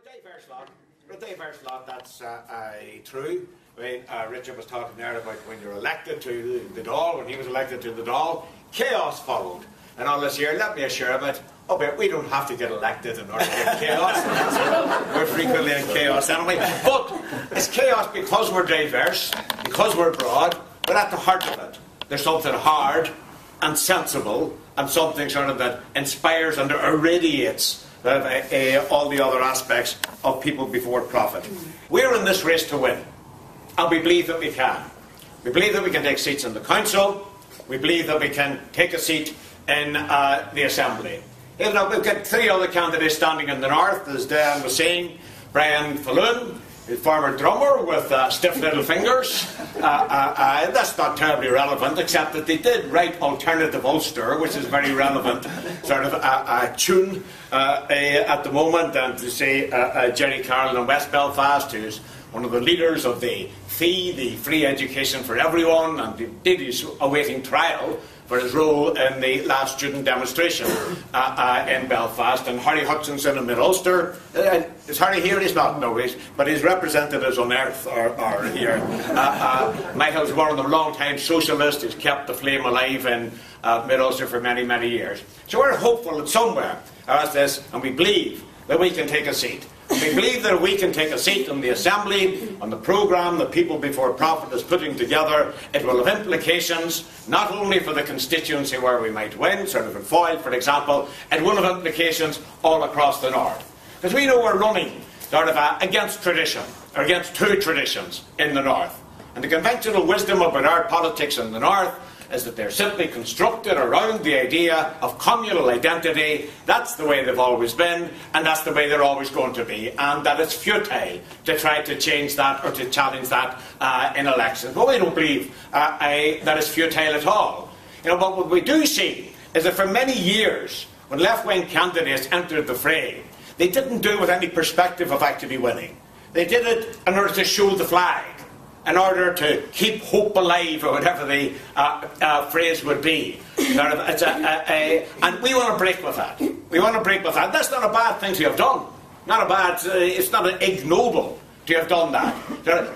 For a diverse lot, that's true. I mean, Richard was talking there about when you're elected to the Dáil, when he was elected to the Dáil, chaos followed. And all this year, let me assure you, but we don't have to get elected in order to get chaos. We're frequently in chaos anyway. But it's chaos because we're diverse, because we're broad, but at the heart of it, there's something hard and sensible and something sort of that inspires and irradiates all the other aspects of people before profit. We're in this race to win, and we believe that we can. We believe that we can take seats in the council. We believe that we can take a seat in the assembly. You know, we've got three other candidates standing in the north, as Dan was saying. Brian Falloon, a former drummer with stiff little fingers. That's not terribly relevant, except that they did write Alternative Ulster, which is very relevant sort of a tune at the moment. And to say Jerry Carroll in West Belfast, who's one of the leaders of the FEE, the Free Education for Everyone, and indeed he's awaiting trial for his role in the last student demonstration in Belfast. And Harry Hutchinson in Mid-Ulster. Is Harry here? He's not. No, but he's represented as Unearth or here. Michael's one of the long-time socialists who's kept the flame alive in Mid-Ulster for many, many years. So we're hopeful that somewhere, as this, and we believe that we can take a seat. We believe that we can take a seat in the Assembly on the programme that People Before Profit is putting together. It will have implications not only for the constituency where we might win, sort of in Foyle, for example, it will have implications all across the north. Because we know we're running sort of against tradition, or against two traditions in the north. And the conventional wisdom about our politics in the north is that they're simply constructed around the idea of communal identity. That's the way they've always been, and that's the way they're always going to be, and that it's futile to try to change that or to challenge that in elections. But we don't believe that it's futile at all. You know, but what we do see is that for many years, when left-wing candidates entered the fray, they didn't do it with any perspective of actually winning. They did it in order to show the flag, in order to keep hope alive, or whatever the phrase would be. And we want to break with that. We want to break with that. That's not a bad thing to have done. Not a bad, it's not ignoble to have done that.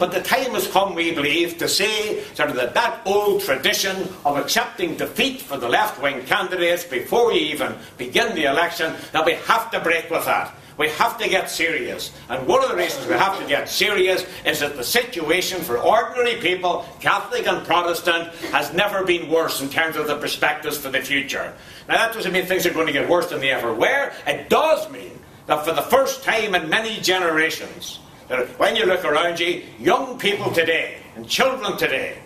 But the time has come, we believe, to say sort of that old tradition of accepting defeat for the left-wing candidates before we even begin the election, that we have to break with that. We have to get serious. And one of the reasons we have to get serious is that the situation for ordinary people, Catholic and Protestant, has never been worse in terms of the perspectives for the future. Now that doesn't mean things are going to get worse than they ever were. It does mean that for the first time in many generations, that when you look around you, young people today and children today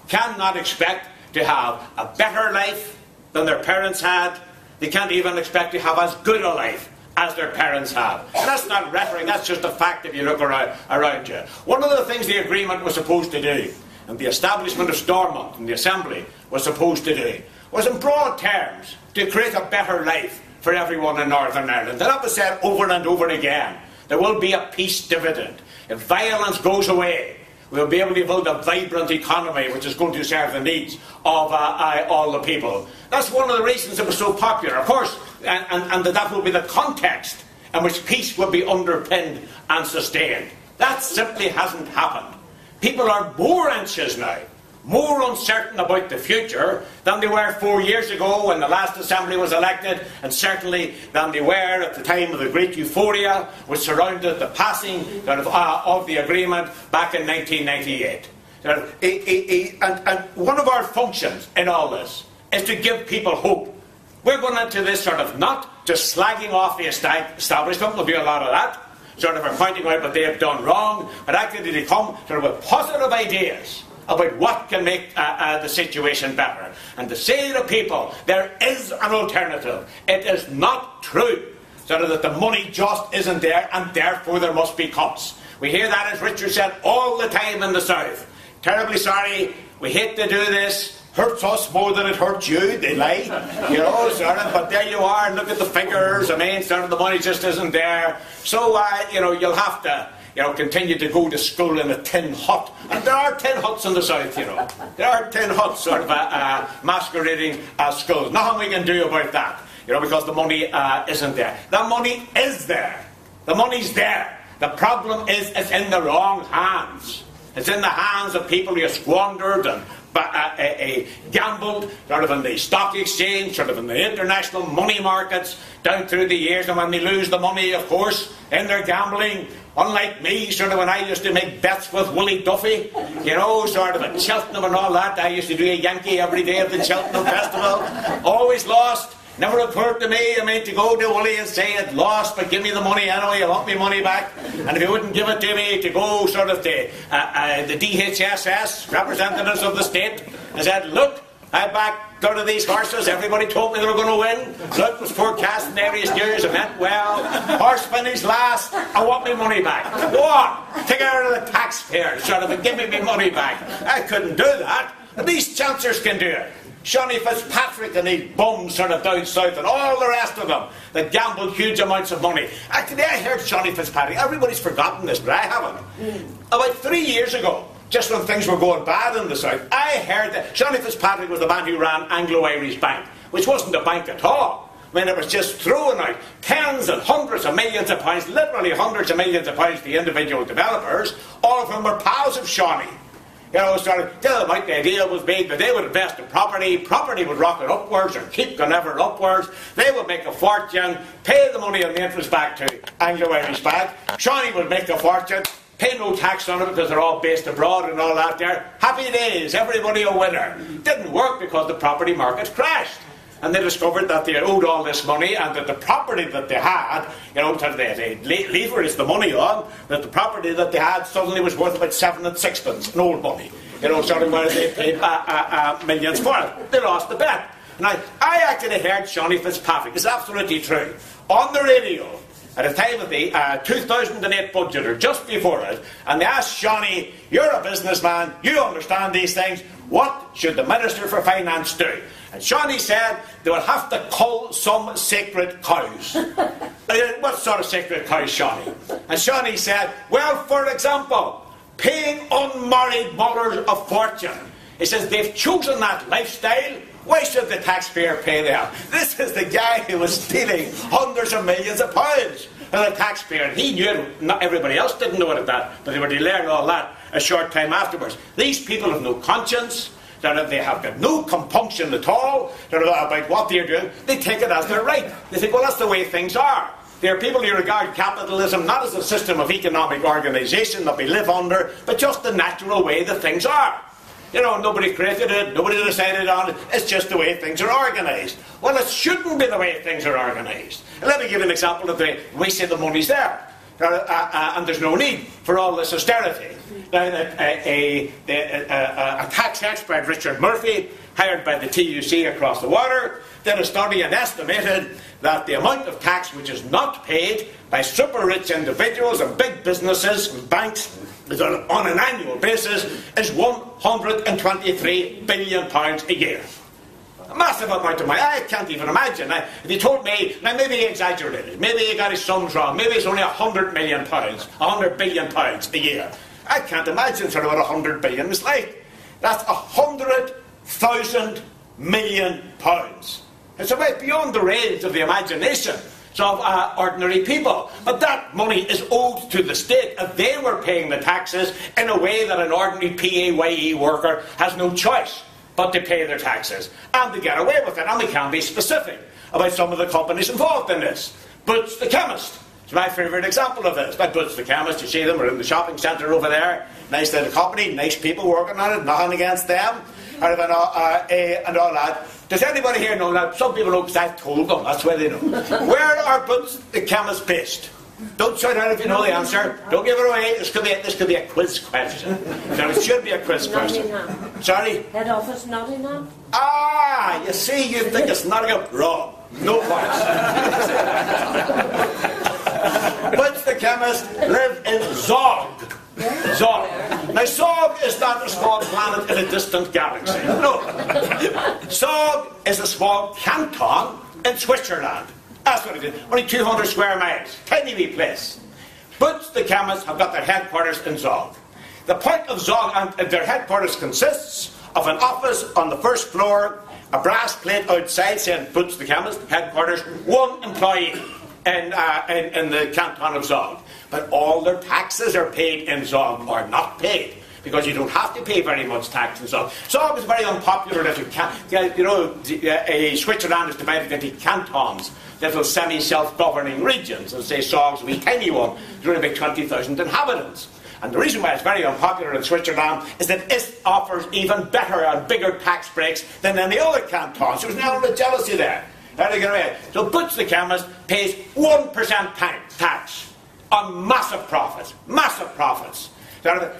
cannot expect to have a better life than their parents had. They can't even expect to have as good a life as their parents have. And that's not rhetoric, that's just a fact if you look around you. One of the things the agreement was supposed to do, and the establishment of Stormont and the Assembly was supposed to do, was in broad terms to create a better life for everyone in Northern Ireland. And that was said over and over again. There will be a peace dividend. If violence goes away, we'll be able to build a vibrant economy which is going to serve the needs of all the people. That's one of the reasons it was so popular, of course, and that will be the context in which peace will be underpinned and sustained. That simply hasn't happened. People are more anxious now, more uncertain about the future than they were 4 years ago when the last Assembly was elected, and certainly than they were at the time of the great euphoria which surrounded the passing of the agreement back in 1998. And one of our functions in all this is to give people hope. We're going into this sort of not just slagging off the establishment, we'll do a lot of that, sort of pointing out what they have done wrong, but actually to come sort of with positive ideas about what can make the situation better. And to say to people, there is an alternative. It is not true sort of that the money just isn't there and therefore there must be cuts. We hear that, as Richard said, all the time in the South. Terribly sorry, we hate to do this, hurts us more than it hurts you, they lie, you know, sort of, but there you are, look at the figures, I mean, sort of the money just isn't there. So, you know, you'll have to, you know, continue to go to school in a tin hut. And there are tin huts in the South, you know. There are tin huts sort of masquerading as schools. Nothing we can do about that, you know, because the money isn't there. The money is there. The money's there. The problem is it's in the wrong hands. It's in the hands of people who squandered and gambled, sort of in the stock exchange, sort of in the international money markets, down through the years. And when they lose the money, of course, in their gambling, unlike me, sort of when I used to make bets with Willie Duffy, you know, sort of at Cheltenham and all that. I used to do a Yankee every day at the Cheltenham Festival. Always lost. Never occurred to me, to go to Willie and say I'd lost, but give me the money anyway, you want me money back. And if he wouldn't give it to me, to go sort of to the DHSS, representatives of the state, and said, look, I backed out of these horses, everybody told me they were going to win. Look, it was forecast in various years, it went well. Horse finish last, I want me money back. Go on, take it out of the taxpayer, sort of, and give me my money back. I couldn't do that. These chancers can do it. Shawnee Fitzpatrick and these bums sort of down south and all the rest of them that gambled huge amounts of money. Actually, I heard Shawnee Fitzpatrick, everybody's forgotten this, but I haven't. About 3 years ago, just when things were going bad in the south, I heard that Shawnee Fitzpatrick was the man who ran Anglo-Irish Bank, which wasn't a bank at all. It was just throwing out tens and hundreds of millions of pounds, literally hundreds of millions of pounds to individual developers, all of whom were pals of Shawnee. You know, started tell them like the idea was made that they would invest in property, property would rocket upwards or keep going ever upwards, they would make a fortune, pay the money and the interest back to Anglo-Irish Bank, Shawnee would make a fortune, pay no tax on it because they're all based abroad and all that there. Happy days, everybody a winner. Didn't work because the property market crashed. And they discovered that they owed all this money and that the property that they had, you know, they leveraged the money on, that the property that they had suddenly was worth about 7 and sixpence in old money. You know, sort of where they paid millions for it. They lost the bet. Now, I actually heard Shawnee Fitzpatrick, it's absolutely true, on the radio at the time of the 2008 budget, or just before it, and they asked Shawnee, you're a businessman, you understand these things, what should the Minister for Finance do? And Shawnee said they would have to cull some sacred cows. What sort of sacred cows, Shawnee? And Shawnee said, well, for example, paying unmarried mothers a fortune. He says they've chosen that lifestyle. Why should the taxpayer pay them? This is the guy who was stealing hundreds of millions of pounds. And the taxpayer, he knew it, not everybody else didn't know it that, but they were to learn all that a short time afterwards. These people have no conscience. They have got no compunction at all about what they're doing. They take it as their right. They think, well, that's the way things are. There are people who regard capitalism not as a system of economic organisation that we live under, but just the natural way that things are. You know, nobody created it, nobody decided on it, it's just the way things are organised. Well, it shouldn't be the way things are organised. And let me give you an example of the way we say the money's there. And there's no need for all this austerity. Now, a tax expert, Richard Murphy, hired by the TUC across the water, did a study and estimated that the amount of tax which is not paid by super rich individuals and big businesses and banks on an annual basis is £123 billion a year. A massive amount of money. I can't even imagine. If he told me, now maybe he exaggerated, maybe he got his sums wrong, maybe it's only £100 million, £100 billion a year. I can't imagine sort of what £100 billion is like. That's £100,000 million. It's about beyond the range of the imagination of ordinary people. But that money is owed to the state, and they were paying the taxes in a way that an ordinary PAYE worker has no choice but to pay their taxes. And to get away with it. And we can be specific about some of the companies involved in this. Boots the Chemist. It's my favourite example of this. But Boots the Chemist, you see them, are in the shopping centre over there. Nice little company, nice people working on it, nothing against them. And all that. Does anybody here know that? Some people know because I've told them, that's why they know. Where are Boots the Chemist based? Don't shout out if you know the answer. Don't give it away. This could be a quiz question. Now, it should be a quiz question. Nottingham. Sorry? Head office Nottingham. Ah, you see, you think it's Nottingham. Wrong. No points. Boots the Chemist live in Zog. Zog. Now, Zog is not a small planet in a distant galaxy. No. Zog is a small canton in Switzerland. That's what it is. Only 200 square miles. Tiny wee place. Boots the Chemists have got their headquarters in Zog. The point of Zog, and their headquarters consists of an office on the first floor, a brass plate outside saying Boots the Chemist, headquarters, one employee. in the canton of Zog. But all their taxes are paid in Zog, or not paid, because you don't have to pay very much tax in Zog. Zog is very unpopular little Switzerland is divided into cantons, little semi-self-governing regions, and say Zog's a wee tiny one, there's only about 20,000 inhabitants. And the reason why it's very unpopular in Switzerland is that it offers even better and bigger tax breaks than any other canton. So there's now a jealousy there. So Butch the chemist pays 1% tax on massive profits. Massive profits. And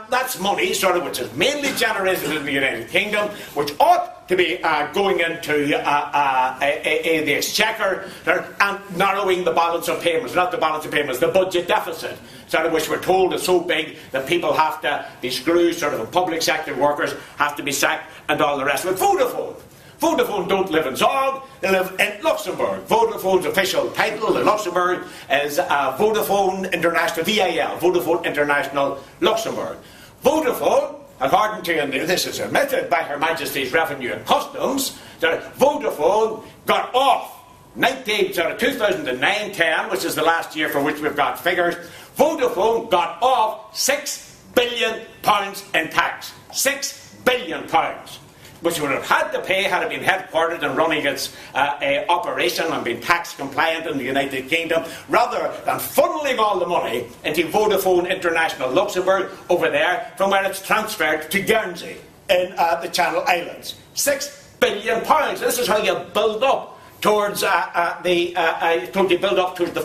that's money, which is mainly generated in the United Kingdom, which ought to be going into the exchequer and narrowing the balance of payments, not the balance of payments, the budget deficit, which we're told is so big that people have to be screwed, and public sector workers have to be sacked and all the rest of it. Vodafone don't live in Zog, they live in Luxembourg. Vodafone's official title in Luxembourg is Vodafone International, VAL, Vodafone International Luxembourg. Vodafone, according to, and this is admitted by Her Majesty's Revenue and Customs, that Vodafone got off 2009-10, which is the last year for which we've got figures. Vodafone got off £6 billion in tax. £6 billion. Which would have had to pay had it been headquartered and running its operation and been tax compliant in the United Kingdom, rather than funneling all the money into Vodafone International Luxembourg over there, from where it's transferred to Guernsey in the Channel Islands. £6 billion. This is how you build up towards the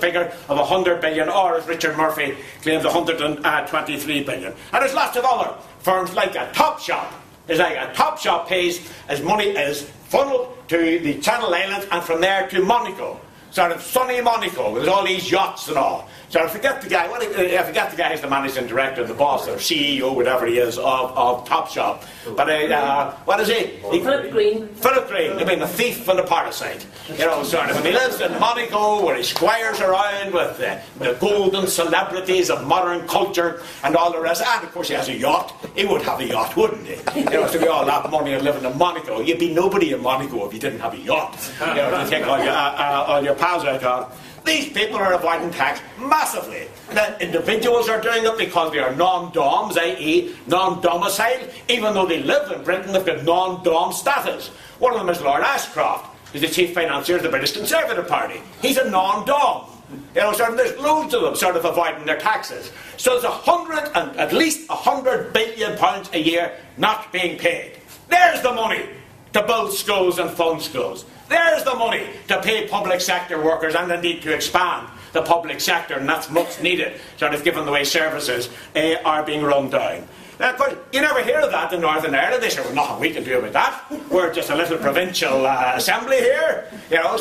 figure of 100 billion, or as Richard Murphy claims, 123 billion. And there's lots of other firms like a Topshop. It's like a Topshop pays as money is funneled to the Channel Islands and from there to Monaco. Sunny Monaco, with all these yachts and all. I forget the guy who's the managing director, the boss, or CEO, whatever he is, of Topshop. But what is he? Philip Green. Philip Green, I mean, a thief and a parasite. And he lives in Monaco, where he squires around with the golden celebrities of modern culture and all the rest. And of course, he has a yacht. He would have a yacht, wouldn't he? So we all have money and living in Monaco. You'd be nobody in Monaco if you didn't have a yacht. To take all your pals out on. These people are avoiding tax massively. Now, individuals are doing it because they are non-doms, i.e. non-domiciled. Even though they live in Britain, they've got non-dom status. One of them is Lord Ashcroft, who's the chief financier of the British Conservative Party. He's a non-dom. There's loads of them avoiding their taxes. So there's at least £100 billion a year not being paid. There's the money to build schools and fund schools. There's the money to pay public sector workers and indeed to expand the public sector, and that's much needed, given the way services are being run down. Now, of course, you never hear of that in Northern Ireland. They say, well, nothing we can do about that. We're just a little provincial assembly here. Well,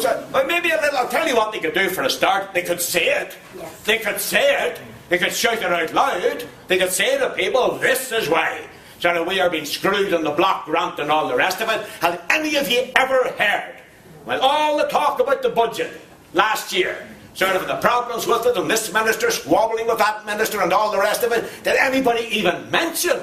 maybe a little. I'll tell you what they could do for a start. They could say it. Yes. They could say it. They could shout it out loud. They could say to people, this is why. We are being screwed in the block grant and all the rest of it. Have any of you ever heard, well, all the talk about the budget last year, the problems with it, and this minister squabbling with that minister and all the rest of it, did anybody even mention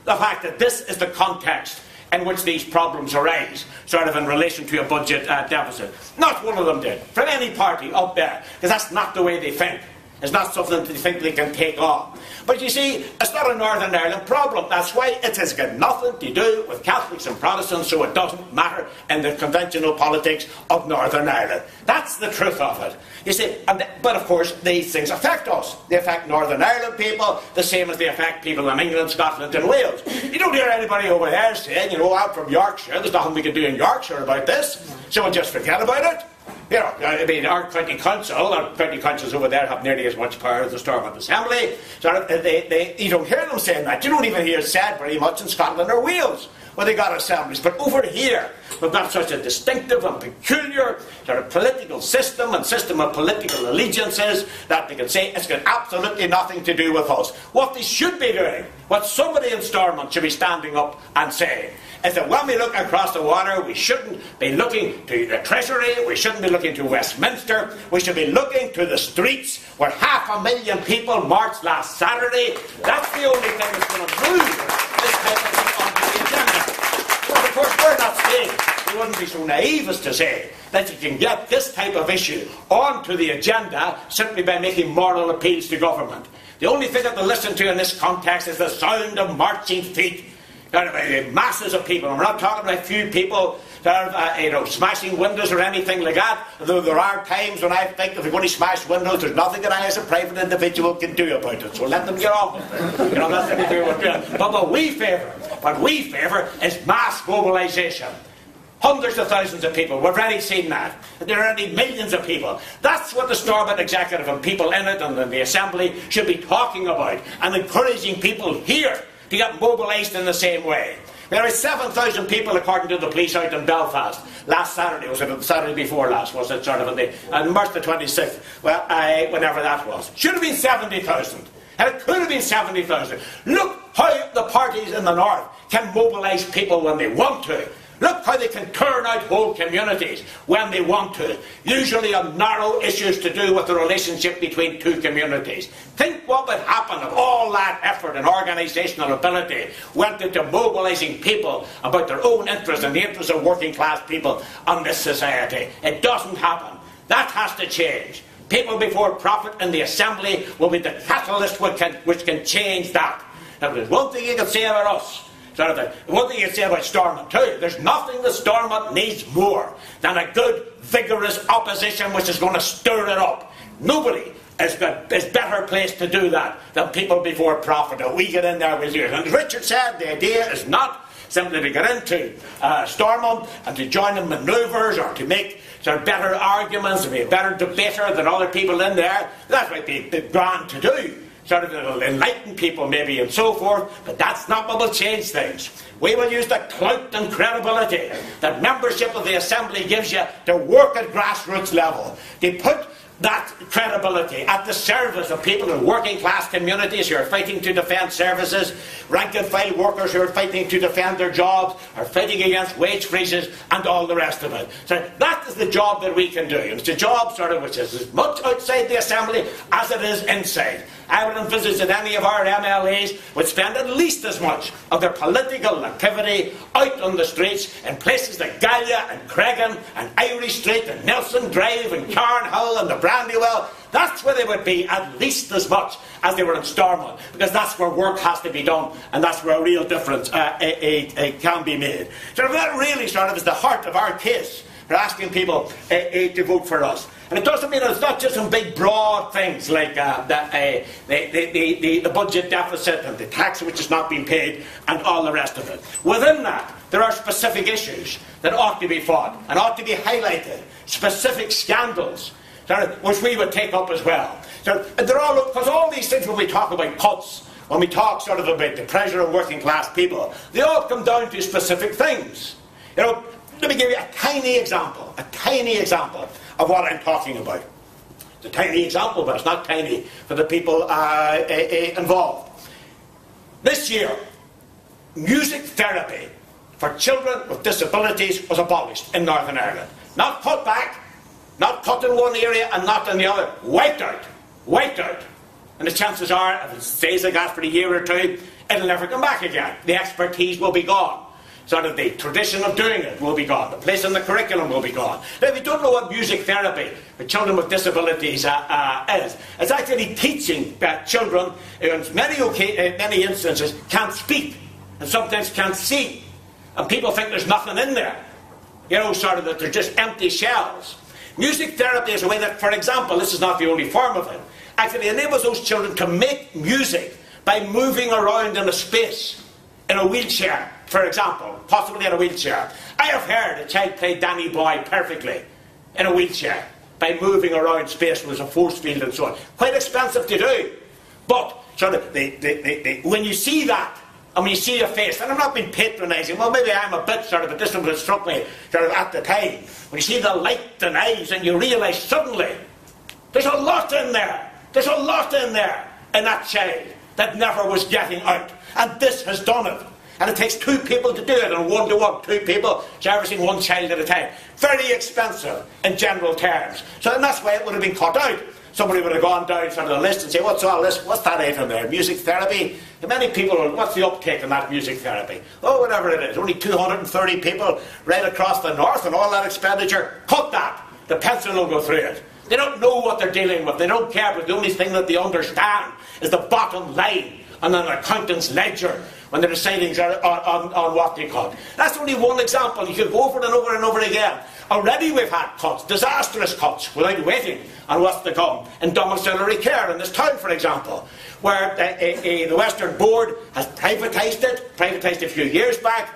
the fact that this is the context in which these problems arise, in relation to a budget deficit? Not one of them did, from any party up there, because that's not the way they think. It's not something they think they can take on. But you see, it's not a Northern Ireland problem. That's why it has got nothing to do with Catholics and Protestants, so it doesn't matter in the conventional politics of Northern Ireland. That's the truth of it. You see, but of course, these things affect us. They affect Northern Ireland people the same as they affect people in England, Scotland and Wales. You don't hear anybody over there saying, I'm from Yorkshire, there's nothing we can do in Yorkshire about this, so we'll just forget about it. Our county councils over there have nearly as much power as the Stormont Assembly. You don't hear them saying that. You don't even hear it said very much in Scotland or Wales, where they got assemblies. But over here, we've got such a distinctive and peculiar political system and system of political allegiances that they can say it's got absolutely nothing to do with us. What they should be doing, what somebody in Stormont should be standing up and saying, is that when we look across the water, we shouldn't be looking to the Treasury, we shouldn't be looking to Westminster, we should be looking to the streets where 500,000 people marched last Saturday. That's the only thing that's going to move this type of thing onto the agenda. Well, of course, we're not saying we wouldn't be so naive as to say that you can get this type of issue onto the agenda simply by making moral appeals to government. The only thing that they listen to in this context is the sound of marching feet. Masses of people, and we're not talking about a few people that are smashing windows or anything like that, though there are times when I think if they're going to smash windows, there's nothing that I as a private individual can do about it, so let them get on with it. That's what they do with it. But what we favour is mass mobilisation. Hundreds of thousands of people, we've already seen that. There are already millions of people. That's what the Stormont Executive and people in it and in the Assembly should be talking about, and encouraging people here to get mobilised in the same way. There are 7,000 people, according to the police, out in Belfast last Saturday. Was it the Saturday before last? Was it sort of on March the 26th? Well, whenever that was. Should have been 70,000. And it could have been 70,000. Look how the parties in the north can mobilise people when they want to. Look how they can turn out whole communities when they want to, usually on narrow issues to do with the relationship between two communities. Think what would happen if all that effort and organisational ability went into mobilising people about their own interests and the interests of working class people on this society. It doesn't happen. That has to change. People before profit in the Assembly will be the catalyst which can change that. Now, there's one thing you can say about us. One thing you can say about Stormont too, there's nothing that Stormont needs more than a good, vigorous opposition which is going to stir it up. Nobody is better placed to do that than people before profit. If we get in there, we'll do it. And as Richard said, the idea is not simply to get into Stormont and to join in manoeuvres or to make better arguments and be a better debater than other people in there. That might be grand to do. It'll enlighten people maybe and so forth, but that's not what will change things. We will use the clout and credibility that membership of the Assembly gives you to work at grassroots level. They put that credibility at the service of people in working class communities who are fighting to defend services, rank and file workers who are fighting to defend their jobs, are fighting against wage freezes and all the rest of it. So that is the job that we can do. And it's a job which is as much outside the Assembly as it is inside. I would envisage that any of our MLAs would spend at least as much of their political activity out on the streets in places like Gallia and Cregan and Irish Street and Nelson Drive and Carnhill and the Brandywell. That's where they would be at least as much as they were in Stormont, because that's where work has to be done and that's where a real difference can be made. So that really is the heart of our case for asking people to vote for us. And it doesn't mean it's not just some big broad things like the budget deficit and the tax which is not being paid and all the rest of it. Within that, there are specific issues that ought to be fought and ought to be highlighted, specific scandals which we would take up as well. So they're all, because all these things when we talk about cuts, when we talk about the pressure of working class people, they all come down to specific things. Let me give you a tiny example of what I'm talking about. It's a tiny example, but it's not tiny for the people involved. This year, music therapy for children with disabilities was abolished in Northern Ireland. Not cut back, not cut in one area and not in the other. Wiped out. And the chances are, if it stays like that for a year or two, it'll never come back again. The expertise will be gone. The tradition of doing it will be gone. The place in the curriculum will be gone. Now, if you don't know what music therapy for children with disabilities is, it's actually teaching that children, in many instances, can't speak and sometimes can't see. And people think there's nothing in there. That they're just empty shells. Music therapy is a way that, for example, this is not the only form of it, actually enables those children to make music by moving around in a space, in a wheelchair, for example, possibly in a wheelchair. I have heard a child play Danny Boy perfectly in a wheelchair by moving around space with a force field and so on. Quite expensive to do. But when you see that, and when you see a face, and I'm not being patronising, well maybe I'm a bit but this one struck me at the time. When you see the light and eyes and you realise suddenly there's a lot in there. There's a lot in there in that child that never was getting out. And this has done it. And it takes two people to do it, and one-to-one, two people servicing one child at a time. Very expensive in general terms. So and that's why it would have been cut out. somebody would have gone down sort of the list and say, what's all this? What's that item there? Music therapy? Many people, what's the uptake in that music therapy? Oh, whatever it is. Only 230 people right across the north and all that expenditure. Cut that. The pencil will go through it. They don't know what they're dealing with. They don't care, but the only thing that they understand is the bottom line on an accountant's ledger when they're deciding on what they cut. That's only one example. You could go over it and over and over again. Already we've had cuts, disastrous cuts, without waiting on what's to come in domiciliary care in this town, for example, where the Western Board has privatised it a few years back.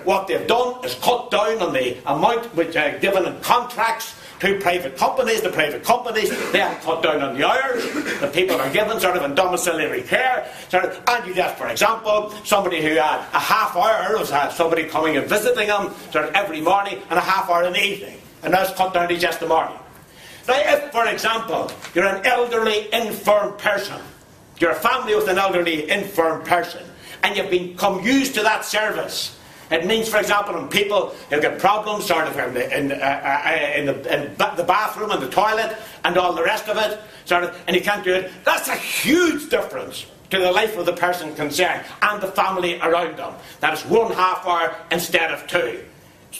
What they've done is cut down on the amount which are given in contracts to private companies. The private companies, they have cut down on the hours that people are given sort of in domiciliary care. And you get, for example, somebody who had a half hour, was had somebody coming and visiting them sort of every morning and a half hour in the evening. And now it's cut down to just the morning. Now if, for example, you're an elderly, infirm person, you're a family with an elderly, infirm person, and you've become used to that service, it means, for example, when people who get problems sort of in the bathroom and the toilet and all the rest of it, and you can't do it, that's a huge difference to the life of the person concerned and the family around them. That is 1 half hour instead of 2.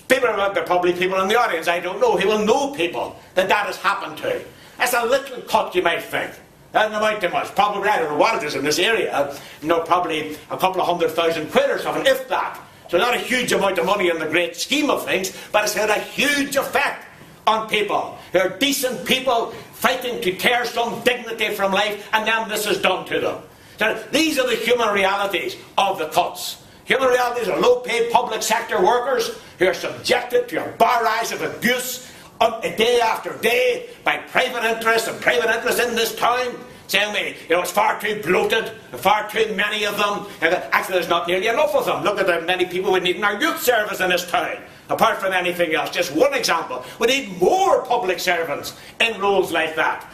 There are probably people in the audience, I don't know, who will know people that has happened to. That's a little cut, you might think. Doesn't amount to much. Probably, I don't know what it is in this area, probably a couple of £100,000 or something, if that. So not a huge amount of money in the great scheme of things, but it's had a huge effect on people. They're decent people fighting to tear some dignity from life, and then this is done to them. So these are the human realities of the cuts. Human realities are low-paid public sector workers who are subjected to a barrage of abuse day after day by private interests and private interests in this town, saying me, it's far too bloated, far too many of them. Actually, there's not nearly enough of them. Look at the many people we need in our youth service in this town. Apart from anything else, just one example. We need more public servants in roles like that.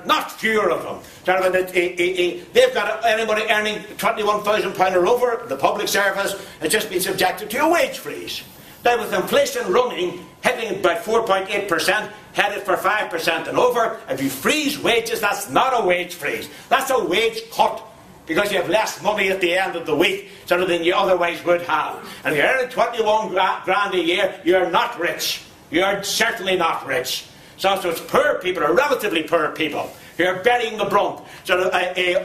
Not fewer of them. They've got anybody earning £21,000 or over, the public service has just been subjected to a wage freeze. Now with inflation running, hitting about 4.8%, headed for 5% and over, if you freeze wages, that's not a wage freeze. That's a wage cut, because you have less money at the end of the week than you otherwise would have. And if you're earning 21 grand a year, you're not rich. You're certainly not rich. So it's poor people, or relatively poor people, who are bearing the brunt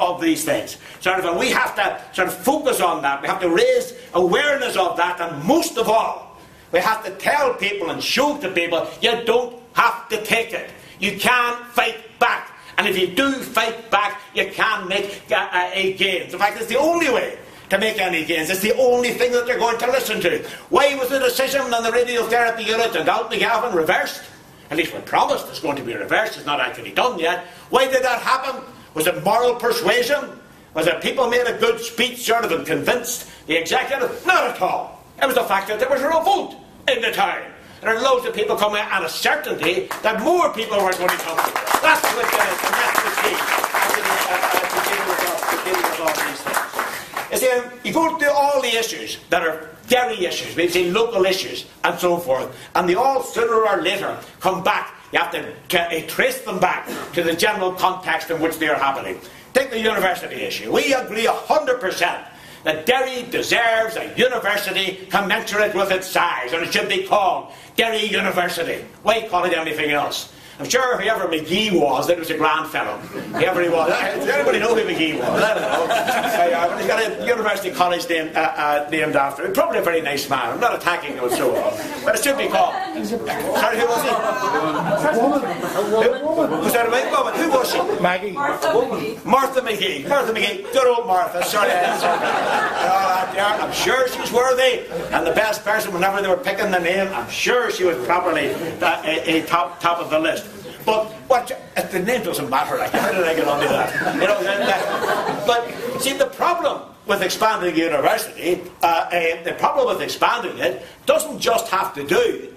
of these things. And we have to focus on that. We have to raise awareness of that, and most of all, we have to tell people and show to people, you don't have to take it. You can fight back. And if you do fight back, you can make gains. In fact, it's the only way to make any gains. It's the only thing that they're going to listen to. Why was the decision on the radiotherapy unit in Dalton reversed? At least we're promised it's going to be reversed. It's not actually done yet. Why did that happen? Was it moral persuasion? Was it people made a good speech and convinced the executive? Not at all. It was the fact that there was a revolt in the town. And there are loads of people coming, and a certainty that more people were going to come. That's what it is, and that's the key to dealing with all these things. You see, you go to all the issues that are Derry issues, we've seen local issues, and so forth, and they all sooner or later come back. You have to trace them back to the general context in which they are happening. Take the university issue. We agree 100% that Derry deserves a university commensurate with its size, and it should be called Derry University. Why call it anything else? I'm sure whoever McGee was, that was a grand fellow. Whoever he was. Does anybody know who McGee was? I don't know. But he's got a university college named after him. Probably a very nice man. I'm not attacking him so on. But it should be called. Sorry, who was he? Was that a white woman? Who was she? Maggie. Martha McGee. Martha McGee. Good old Martha. Sorry. I'm sure she's worthy. And the best person, whenever they were picking the name, I'm sure she was properly a top of the list. But the name doesn't matter. How did I get onto that? But see, the problem with expanding the university, the problem with expanding it doesn't just have to do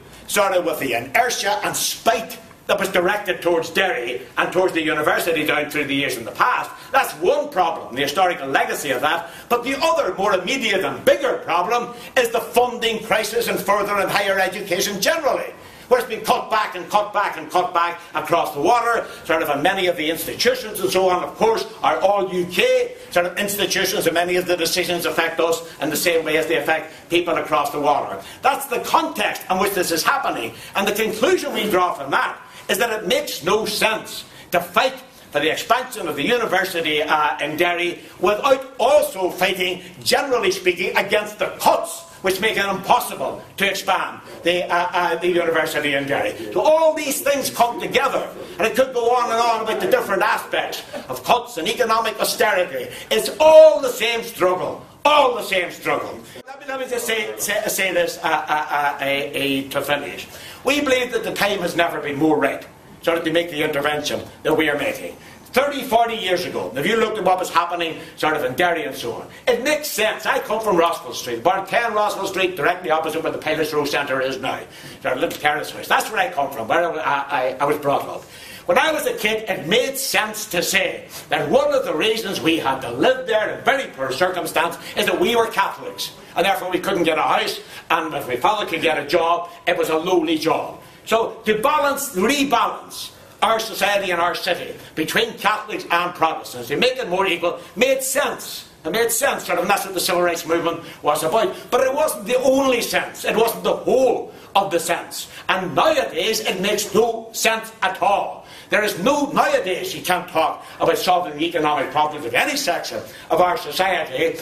with the inertia and spite that was directed towards Derry and towards the university down through the years in the past. That's one problem, the historical legacy of that. But the other, more immediate and bigger problem is the funding crisis in further and higher education generally. where it's been cut back and cut back and cut back across the water, sort of, and many of the institutions and so on, of course, are all UK sort of institutions, and many of the decisions affect us in the same way as they affect people across the water. That's the context in which this is happening, and the conclusion we draw from that is that it makes no sense to fight for the expansion of the university in Derry without also fighting, generally speaking, against the cuts which make it impossible to expand the university in Derry. So all these things come together, and it could go on and on about the different aspects of cuts and economic austerity. It's all the same struggle. All the same struggle. Let me just say this to finish. We believe that the time has never been more right sort of to make the intervention that we are making. 30, 40 years ago, if you looked at what was happening sort of in Derry and so on, it makes sense. I come from Rossville Street, about 10 Rossville Street, directly opposite where the Pilots Row Centre is now. Sort of little terrace house. That's where I come from, where I was brought up. When I was a kid, it made sense to say that one of the reasons we had to live there in very poor circumstance is that we were Catholics, and therefore we couldn't get a house, and if my father could get a job, it was a lowly job. So to rebalance our society and our city between Catholics and Protestants, to make it more equal, made sense. It made sense, sort of, and that's what the Civil Rights Movement was about. But it wasn't the only sense. It wasn't the whole of the sense. And nowadays, it makes no sense at all. Nowadays you can't talk about solving the economic problems of any section of our society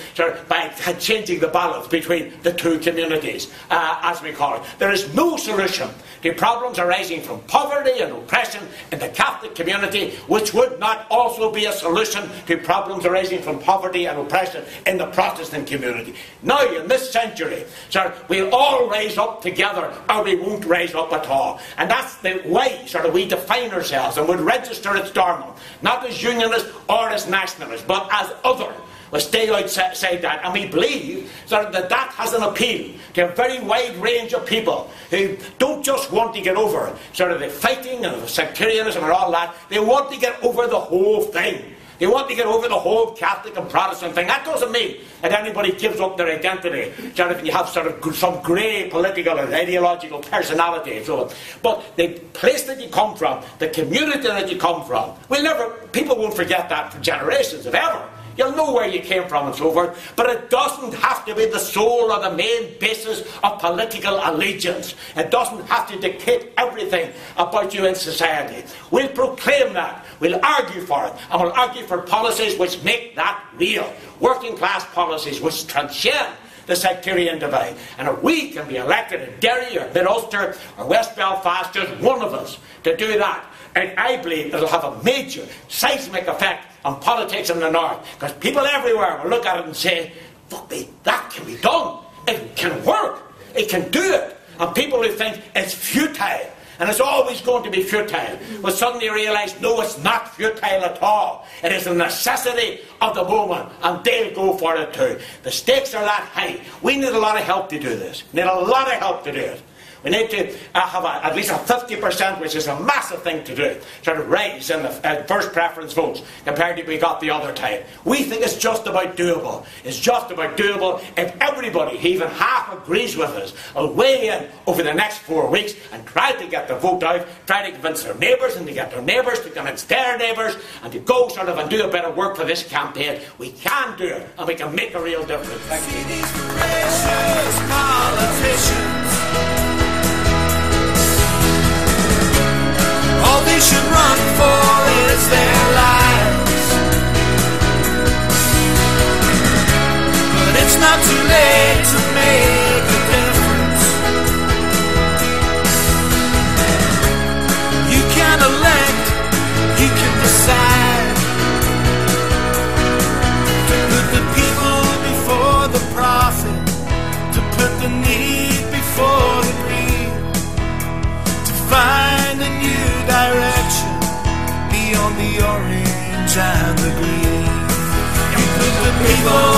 by changing the balance between the two communities, as we call it. There is no solution to problems arising from poverty and oppression in the Catholic community, which would not also be a solution to problems arising from poverty and oppression in the Protestant community. Now, in this century, we'll all rise up together, or we won't rise up at all. And that's the way we define ourselves and would register at Stormont, not as unionists or as nationalists, but as other. We'll stay outside that, and we believe that has an appeal to a very wide range of people who don't just want to get over the fighting and the sectarianism and all that. They want to get over the whole thing. They want to get over the whole Catholic and Protestant thing. That doesn't mean that anybody gives up their identity, if you have some grey political and ideological personality and so on. But the place that you come from, the community that you come from, people won't forget that for generations, if ever. You'll know where you came from and so forth, but it doesn't have to be the sole or the main basis of political allegiance. It doesn't have to dictate everything about you in society. We'll proclaim that, we'll argue for it, and we'll argue for policies which make that real. Working class policies which transcend the sectarian divide. And if we can be elected in Derry or Mid-Ulster or West Belfast, just one of us, to do that, and I believe it'll have a major seismic effect on politics in the north, because people everywhere will look at it and say, fuck me, that can be done. It can work. It can do it. And people who think it's futile, and it's always going to be futile, will suddenly realise, no, it's not futile at all. It is a necessity of the moment, and they'll go for it too. The stakes are that high. We need a lot of help to do this. We need a lot of help to do it. We need to have at least a 50%, which is a massive thing to do, raise in the first preference votes compared to what we got the other time. We think it's just about doable. It's just about doable if everybody, even half, agrees with us, will weigh in over the next 4 weeks and try to get the vote out, try to convince their neighbours and to get their neighbours to convince their neighbours and to go and do a bit of work for this campaign. We can do it, and we can make a real difference. Thank you. These voracious politicians, all they should run for is their lives. But it's not too late to make a difference. You can elect, you can decide to put the people before the profit, to put the need before the greed, to find a new direction beyond the orange and the green. You put the people